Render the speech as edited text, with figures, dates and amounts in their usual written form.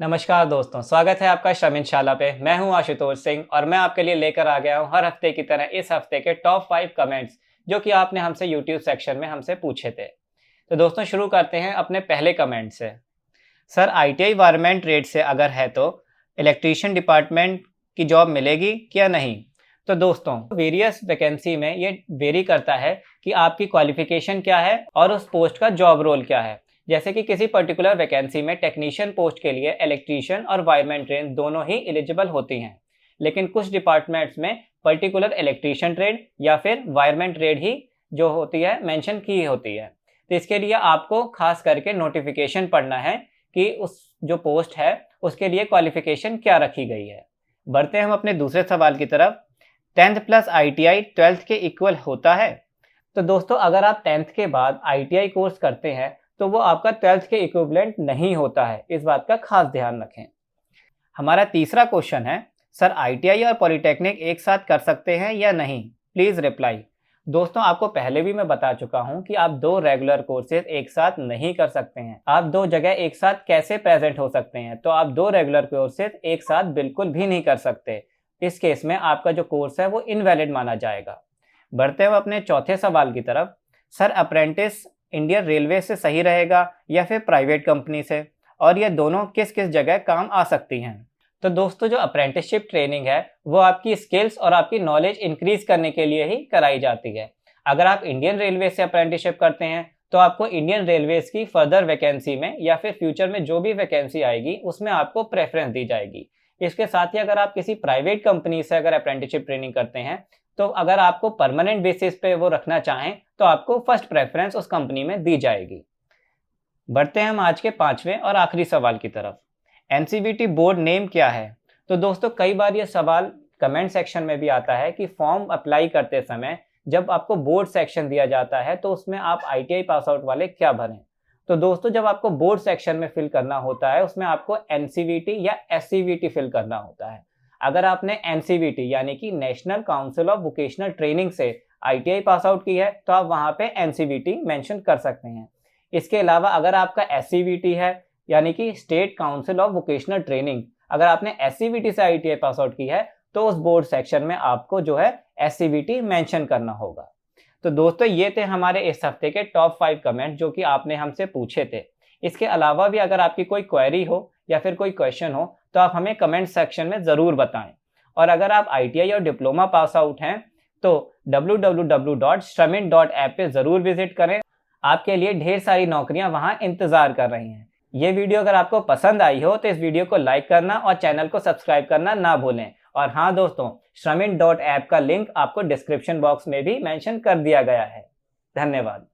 नमस्कार दोस्तों, स्वागत है आपका श्रमिनशाला पे। मैं हूं आशुतोष सिंह और मैं आपके लिए लेकर आ गया हूं हर हफ्ते की तरह इस हफ्ते के टॉप 5 कमेंट्स जो कि आपने हमसे यूट्यूब सेक्शन में हमसे पूछे थे। तो दोस्तों शुरू करते हैं अपने पहले कमेंट से। सर, आईटीआई वायरमैन ट्रेड से अगर है तो इलेक्ट्रीशियन डिपार्टमेंट की जॉब मिलेगी क्या नहीं? तो दोस्तों वेरियस वैकेंसी में ये वेरी करता है कि आपकी क्वालिफिकेशन क्या है और उस पोस्ट का जॉब रोल क्या है। जैसे कि किसी पर्टिकुलर वैकेंसी में टेक्नीशियन पोस्ट के लिए इलेक्ट्रीशियन और वायरमैन ट्रेड दोनों ही एलिजिबल होती हैं, लेकिन कुछ डिपार्टमेंट्स में पर्टिकुलर इलेक्ट्रीशियन ट्रेड या फिर वायरमैन ट्रेड ही जो होती है मेंशन की होती है। तो इसके लिए आपको खास करके नोटिफिकेशन पढ़ना है कि उस जो पोस्ट है उसके लिए क्वालिफिकेशन क्या रखी गई है। बढ़ते हैं हम अपने दूसरे सवाल की तरफ। 10th प्लस आईटीआई 12th के इक्वल होता है? तो दोस्तों अगर आप 10th के बाद आईटीआई कोर्स करते हैं तो वो आपका 12th के इक्विवेलेंट नहीं होता है, इस बात का खास ध्यान रखें। हमारा तीसरा क्वेश्चन है, सर आईटीआई और पॉलिटेक्निक एक साथ कर सकते हैं या नहीं? Please reply. दोस्तों आपको पहले भी मैं बता चुका हूं कि आप दो रेगुलर कोर्सेज एक साथ नहीं कर सकते हैं। आप दो जगह एक साथ कैसे प्रेजेंट हो सकते हैं? तो आप दो रेगुलर कोर्सेज एक साथ बिल्कुल भी नहीं कर सकते। इस केस में आपका जो कोर्स है वो इनवैलिड माना जाएगा। बढ़ते हुए अपने चौथे सवाल की तरफ। सर अप्रेंटिस इंडियन रेलवे से सही रहेगा या फिर प्राइवेट कंपनी से, और ये दोनों किस किस जगह काम आ सकती हैं? तो दोस्तों जो अप्रेंटिसशिप ट्रेनिंग है वो आपकी स्किल्स और आपकी नॉलेज इंक्रीज करने के लिए ही कराई जाती है। अगर आप इंडियन रेलवे से अप्रेंटिसशिप करते हैं तो आपको इंडियन रेलवेज की फर्दर वैकेंसी में या फिर फ्यूचर में जो भी वैकेंसी आएगी उसमें आपको प्रेफरेंस दी जाएगी। इसके साथ ही अगर आप किसी प्राइवेट कंपनी से अगर अप्रेंटिसशिप ट्रेनिंग करते हैं तो अगर आपको परमानेंट बेसिस पे वो रखना चाहें तो आपको फर्स्ट प्रेफरेंस उस कंपनी में दी जाएगी। बढ़ते हैं हम आज के पांचवें और आखिरी सवाल की तरफ। एनसीवीटी बोर्ड नेम क्या है? तो दोस्तों कई बार ये सवाल कमेंट सेक्शन में भी आता है कि फॉर्म अप्लाई करते समय जब आपको बोर्ड सेक्शन दिया जाता है तो उसमें आप आईटीआई पास आउट वाले क्या भरें? तो दोस्तों जब आपको बोर्ड सेक्शन में फिल करना होता है उसमें आपको एनसीवीटी या एससीवीटी फिल करना होता है। अगर आपने एनसीवीटी यानी कि national council of vocational training से आईटीआई पास आउट की है तो आप वहां पे एनसीवीटी मेंशन कर सकते हैं। इसके अलावा अगर आपका एससीवीटी है यानी कि state council of vocational training, अगर आपने एससीवीटी से आईटीआई पास आउट की है तो उस बोर्ड सेक्शन में आपको जो है एससीवीटी मेंशन करना होगा। तो दोस्तों ये थे हमारे इस हफ्ते के टॉप 5 कमेंट जो कि आपने हमसे पूछे थे। इसके अलावा भी अगर आपकी कोई क्वेरी हो या फिर कोई क्वेश्चन हो तो आप हमें कमेंट सेक्शन में ज़रूर बताएं। और अगर आप आईटीआई और डिप्लोमा पास आउट हैं तो www.shramin.app पे ज़रूर विजिट करें। आपके लिए ढेर सारी नौकरियां वहां इंतज़ार कर रही हैं। ये वीडियो अगर आपको पसंद आई हो तो इस वीडियो को लाइक करना और चैनल को सब्सक्राइब करना ना भूलें। और हाँ दोस्तों, Shramin.app का लिंक आपको डिस्क्रिप्शन बॉक्स में भी मेंशन कर दिया गया है। धन्यवाद।